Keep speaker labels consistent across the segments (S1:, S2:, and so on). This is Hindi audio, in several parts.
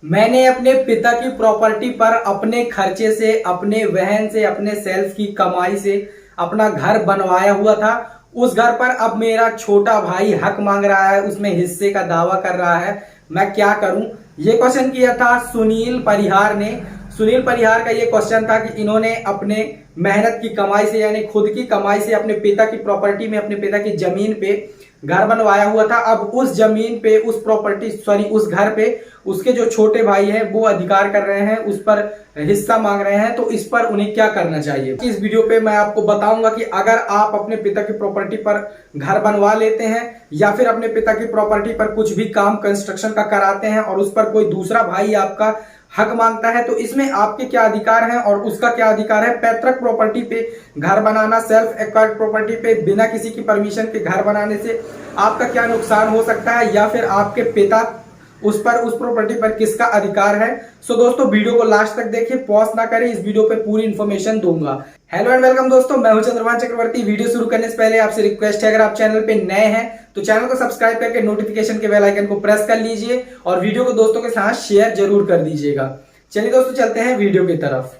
S1: मैंने अपने पिता की प्रॉपर्टी पर अपने खर्चे से, अपने वहन से, अपने सेल्फ की कमाई से अपना घर बनवाया हुआ था। उस घर पर अब मेरा छोटा भाई हक मांग रहा है, उसमें हिस्से का दावा कर रहा है। मैं क्या करूं? ये क्वेश्चन किया था सुनील परिहार ने। सुनील परिहार का ये क्वेश्चन था कि इन्होंने अपने मेहनत की कमाई से, यानी खुद की कमाई से अपने पिता की प्रॉपर्टी में, अपने पिता की जमीन पे घर बनवाया हुआ था। अब उस जमीन पे, उस प्रॉपर्टी सॉरी उस घर पे उसके जो छोटे भाई हैं वो अधिकार कर रहे हैं, उस पर हिस्सा मांग रहे हैं। तो इस पर उन्हें क्या करना चाहिए, इस वीडियो पे मैं आपको बताऊंगा कि अगर आप अपने पिता की प्रॉपर्टी पर घर बनवा लेते हैं या फिर अपने पिता की प्रॉपर्टी पर कुछ भी काम कंस्ट्रक्शन का कराते हैं और उस पर कोई दूसरा भाई आपका हक मांगता है, तो इसमें आपके क्या अधिकार हैं और उसका क्या अधिकार है। पैतृक प्रॉपर्टी पे घर बनाना, सेल्फ एक्वायर्ड प्रॉपर्टी पे बिना किसी की परमिशन के घर बनाने से आपका क्या नुकसान हो सकता है, या फिर आपके पिता उस प्रॉपर्टी पर किसका अधिकार है। सो दोस्तों, वीडियो को लास्ट तक देखिए, पॉज ना करें, इस वीडियो पे पूरी इन्फॉर्मेशन दूंगा। हेलो एंड वेलकम दोस्तों, मैं हूं चंद्रभान चक्रवर्ती। वीडियो शुरू करने से पहले आपसे रिक्वेस्ट है, अगर आप चैनल पे नए हैं तो चैनल को सब्सक्राइब करके नोटिफिकेशन के बेल आइकन को प्रेस कर लीजिए और वीडियो को दोस्तों के साथ शेयर जरूर कर दीजिएगा। चलिए दोस्तों, चलते हैं वीडियो की तरफ।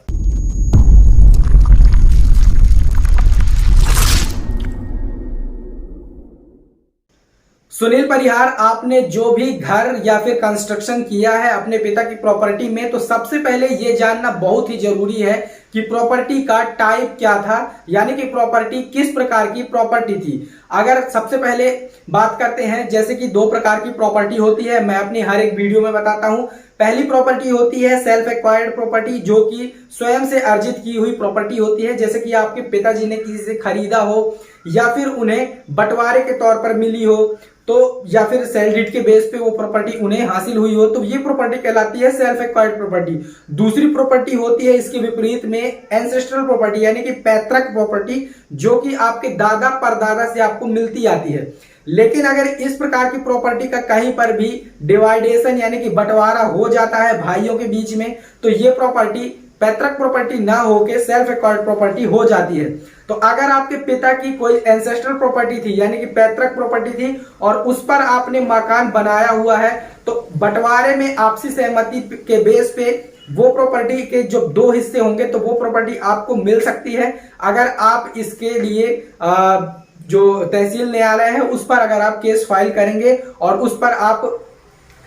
S1: सुनील परिहार, आपने जो भी घर या फिर कंस्ट्रक्शन किया है अपने पिता की प्रॉपर्टी में, तो सबसे पहले यह जानना बहुत ही जरूरी है कि प्रॉपर्टी का टाइप क्या था, यानी कि प्रॉपर्टी किस प्रकार की प्रॉपर्टी थी। अगर सबसे पहले बात करते हैं, जैसे कि दो प्रकार की प्रॉपर्टी होती है, मैं अपनी हर एक वीडियो में बताता हूं। पहली प्रॉपर्टी होती है सेल्फ एक्वायर्ड प्रॉपर्टी, जो कि स्वयं से अर्जित की हुई प्रॉपर्टी होती है, जैसे कि आपके पिताजी ने किसी से खरीदा हो या फिर उन्हें बंटवारे के तौर पर मिली हो, तो या फिर सेल डीड के बेस पे वो प्रॉपर्टी उन्हें हासिल हुई हो, तो ये प्रॉपर्टी कहलाती है सेल्फ एक्वायर्ड प्रॉपर्टी। दूसरी प्रॉपर्टी होती है इसके विपरीत में एंसेस्ट्रल प्रॉपर्टी, यानी कि पैतृक प्रॉपर्टी, जो कि आपके दादा परदादा से आपको मिलती आती है। लेकिन अगर इस प्रकार की प्रॉपर्टी का कहीं पर भी डिवाइडेशन यानी कि बंटवारा हो जाता है भाइयों के बीच में, तो ये प्रॉपर्टी पैतृक प्रॉपर्टी ना होकर सेल्फ एक्वायर्ड प्रॉपर्टी हो जाती है। तो अगर आपके पिता की कोई एंसेस्ट्रल प्रॉपर्टी थी, यानी कि पैतृक प्रॉपर्टी थी, और उस पर आपने मकान बनाया हुआ है, तो बंटवारे में आपसी सहमति के बेस पे वो प्रॉपर्टी के जो दो हिस्से होंगे, तो वो प्रॉपर्टी आपको मिल सकती है। अगर आप इसके लिए जो तहसील न्यायालय है उस पर अगर आप केस फाइल करेंगे और उस पर आप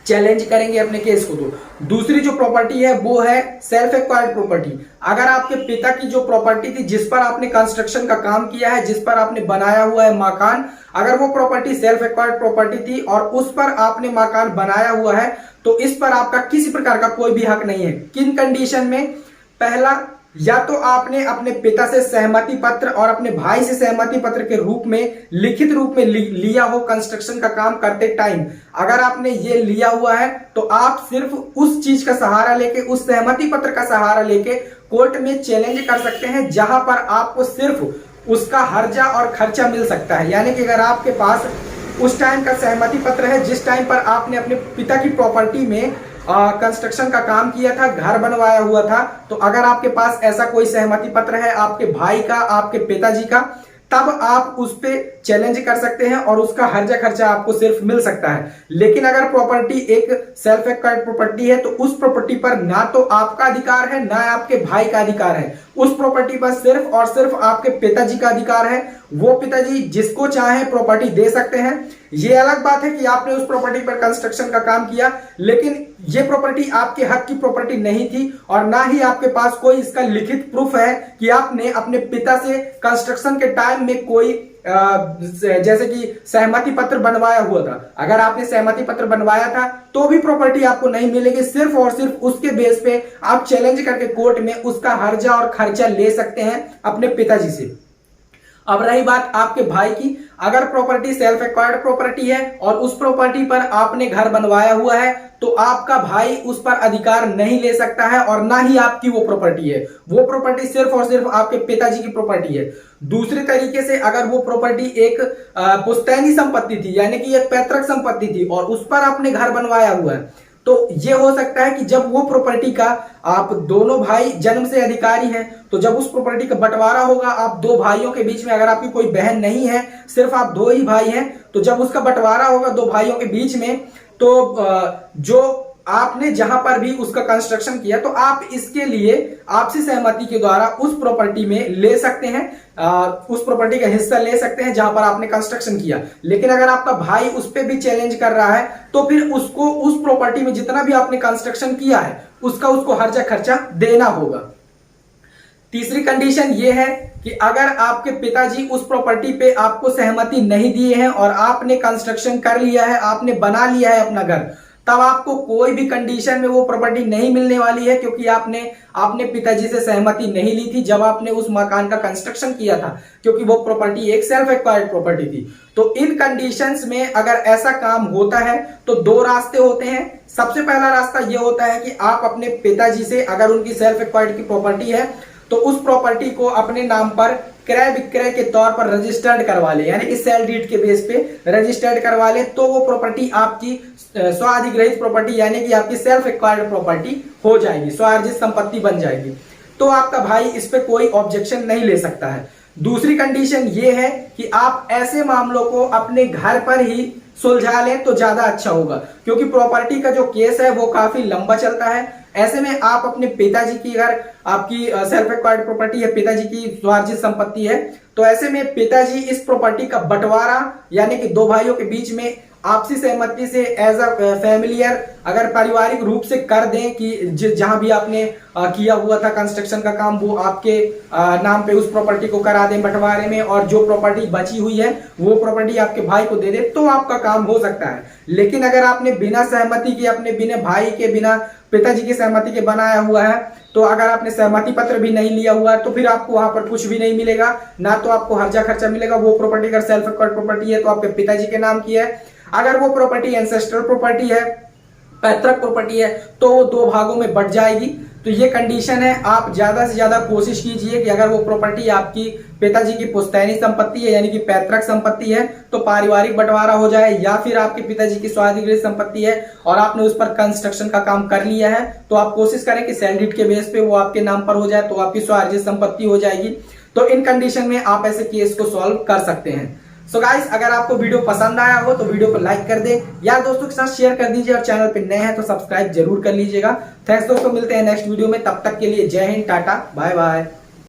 S1: चैलेंज करेंगे अपने केस को। तो दूसरी जो प्रॉपर्टी है वो है सेल्फ एक्वायर्ड प्रॉपर्टी। अगर आपके पिता की जो प्रॉपर्टी थी, जिस पर आपने कंस्ट्रक्शन का काम किया है, जिस पर आपने बनाया हुआ है मकान, अगर वो प्रॉपर्टी सेल्फ एक्वायर्ड प्रॉपर्टी थी और उस पर आपने मकान बनाया हुआ है, तो इस पर आपका किसी प्रकार का कोई भी हक नहीं है। किन कंडीशन में? पहला, या तो आपने अपने पिता से सहमति पत्र और अपने भाई से सहमति पत्र के रूप में, लिखित रूप में लिया हो कंस्ट्रक्शन का काम करते टाइम। अगर आपने ये लिया हुआ है तो आप सिर्फ उस चीज का सहारा लेके, उस सहमति पत्र का सहारा लेके कोर्ट में चैलेंज कर सकते हैं, जहां पर आपको सिर्फ उसका हर्जा और खर्चा मिल सकता है। यानी कि अगर आपके पास उस टाइम का सहमति पत्र है, जिस टाइम पर आपने अपने पिता की प्रॉपर्टी में कंस्ट्रक्शन का काम किया था, घर बनवाया हुआ था, तो अगर आपके पास ऐसा कोई सहमति पत्र है आपके भाई का, आपके पिताजी का, तब आप उस पे चैलेंज कर सकते हैं और उसका हर्जा खर्चा आपको सिर्फ मिल सकता है। लेकिन अगर प्रॉपर्टी एक सेल्फ एक्वायर्ड प्रॉपर्टी है, तो उस प्रॉपर्टी पर ना तो आपका अधिकार है ना आपके भाई का अधिकार है। उस प्रॉपर्टी पर सिर्फ और सिर्फ आपके पिताजी का अधिकार है। वो पिताजी जिसको चाहे प्रॉपर्टी दे सकते हैं। ये अलग बात है कि आपने उस प्रॉपर्टी पर कंस्ट्रक्शन का काम किया, लेकिन ये प्रॉपर्टी आपके हक की प्रॉपर्टी नहीं थी और ना ही आपके पास कोई इसका लिखित प्रूफ है कि आपने अपने पिता से कंस्ट्रक्शन के टाइम में कोई जैसे कि सहमति पत्र बनवाया हुआ था। अगर आपने सहमति पत्र बनवाया था तो भी प्रॉपर्टी आपको नहीं मिलेगी। सिर्फ और सिर्फ उसके बेस पे आप चैलेंज करके कोर्ट में उसका हर्जा और खर्चा ले सकते हैं अपने पिताजी से। अब रही बात आपके भाई की, अगर प्रॉपर्टी सेल्फ एक्वायर्ड प्रॉपर्टी है और उस प्रॉपर्टी पर आपने घर बनवाया हुआ है, तो आपका भाई उस पर अधिकार नहीं ले सकता है और ना ही आपकी वो प्रॉपर्टी है। वो प्रॉपर्टी सिर्फ और सिर्फ आपके पिताजी की प्रॉपर्टी है। दूसरे तरीके से, अगर वो प्रॉपर्टी एक पुश्तैनी संपत्ति थी, यानी कि एक पैतृक संपत्ति थी और उस पर आपने घर बनवाया हुआ है, तो ये हो सकता है कि जब वो प्रॉपर्टी का आप दोनों भाई जन्म से अधिकारी हैं, तो जब उस प्रॉपर्टी का बंटवारा होगा आप दो भाइयों के बीच में, अगर आपकी कोई बहन नहीं है, सिर्फ आप दो ही भाई हैं, तो जब उसका बंटवारा होगा दो भाइयों के बीच में, तो जो आपने जहां पर भी उसका कंस्ट्रक्शन किया तो आप इसके लिए आपसी सहमति के द्वारा उस प्रॉपर्टी में ले सकते हैं, उस प्रॉपर्टी का हिस्सा ले सकते हैं जहां पर आपने कंस्ट्रक्शन किया। लेकिन अगर आपका भाई उस पर भी चैलेंज कर रहा है तो फिर उसको उस प्रॉपर्टी में जितना भी आपने कंस्ट्रक्शन किया है उसको हर्जा खर्चा देना होगा। तीसरी कंडीशन यह है कि अगर आपके पिताजी उस प्रॉपर्टी पे आपको सहमति नहीं दिए हैं और आपने कंस्ट्रक्शन कर लिया है, आपने बना लिया है अपना घर, तब आपको कोई भी कंडीशन में वो प्रॉपर्टी नहीं मिलने वाली है, क्योंकि आपने पिताजी से सहमति नहीं ली थी जब आपने उस मकान का कंस्ट्रक्शन किया था, क्योंकि वो प्रॉपर्टी एक सेल्फ एक्वायर्ड प्रॉपर्टी थी। तो इन कंडीशंस में अगर ऐसा काम होता है तो दो रास्ते होते हैं। सबसे पहला रास्ता ये होता है कि आप अपने पिताजी से, अगर उनकी सेल्फ एक्वायर्ड की प्रॉपर्टी है तो उस प्रॉपर्टी को अपने नाम पर क्रय विक्रय के तौर पर रजिस्टर्ड करवा ले, यानी कि सेल डीड के बेस पे रजिस्टर्ड करवा ले, तो वो प्रॉपर्टी आपकी स्वाधिग्रहित प्रॉपर्टी यानी कि आपकी सेल्फ एक्वायर्ड प्रॉपर्टी हो जाएगी, स्वार्जित संपत्ति बन जाएगी। तो आपका भाई इस पे कोई ऑब्जेक्शन नहीं ले सकता है। दूसरी कंडीशन ये है कि आप ऐसे मामलों को अपने घर पर ही सुलझा लें तो ज्यादा अच्छा होगा, क्योंकि प्रॉपर्टी का जो केस है वो काफी लंबा चलता है। ऐसे में आप अपने पिताजी की, अगर आपकी सेल्फ एक्वायर्ड प्रॉपर्टी है, पिताजी की स्वार्जित संपत्ति है, तो ऐसे में पिताजी इस प्रॉपर्टी का बंटवारा यानी कि दो भाइयों के बीच में आपसी सहमति से एज अ फैमिलियर अगर पारिवारिक रूप से कर दें कि जहां भी आपने किया हुआ था कंस्ट्रक्शन का काम वो आपके नाम पे उस प्रॉपर्टी को करा दें बंटवारे में, और जो प्रॉपर्टी बची हुई है वो प्रॉपर्टी आपके भाई को दे दे, तो आपका काम हो सकता है। लेकिन अगर आपने बिना सहमति के, अपने बिना भाई के, बिना पिताजी की सहमति के बनाया हुआ है, तो अगर आपने सहमति पत्र भी नहीं लिया हुआ है तो फिर आपको वहां पर कुछ भी नहीं मिलेगा, ना तो आपको हर्जा खर्चा मिलेगा। वो प्रॉपर्टी अगर सेल्फ एक्वायर्ड प्रॉपर्टी है तो आपके पिताजी के नाम की है, अगर वो प्रॉपर्टी एंसेस्ट्रल प्रॉपर्टी है, पैतृक प्रॉपर्टी है, तो वो दो भागों में बंट जाएगी। तो ये कंडीशन है। आप ज्यादा से ज्यादा कोशिश कीजिए कि अगर वो प्रॉपर्टी आपकी पिताजी की पुश्तैनी संपत्ति है यानी कि पैतृक संपत्ति है तो पारिवारिक बंटवारा हो जाए, या फिर आपके पिताजी की स्वाधिकृत संपत्ति है और आपने उस पर कंस्ट्रक्शन का काम कर लिया है तो आप कोशिश करें कि सेल डीड के बेस पे वो आपके नाम पर हो जाए, तो आपकी स्वार्जित संपत्ति हो जाएगी। तो इन कंडीशन में आप ऐसे केस को सॉल्व कर सकते हैं। सो गाइस, अगर आपको वीडियो पसंद आया हो तो वीडियो को लाइक कर दे, यार दोस्तों के साथ शेयर कर दीजिए, और चैनल पे नए हैं तो सब्सक्राइब जरूर कर लीजिएगा। थैंक्स दोस्तों, मिलते हैं नेक्स्ट वीडियो में, तब तक के लिए जय हिंद, टाटा, बाय बाय।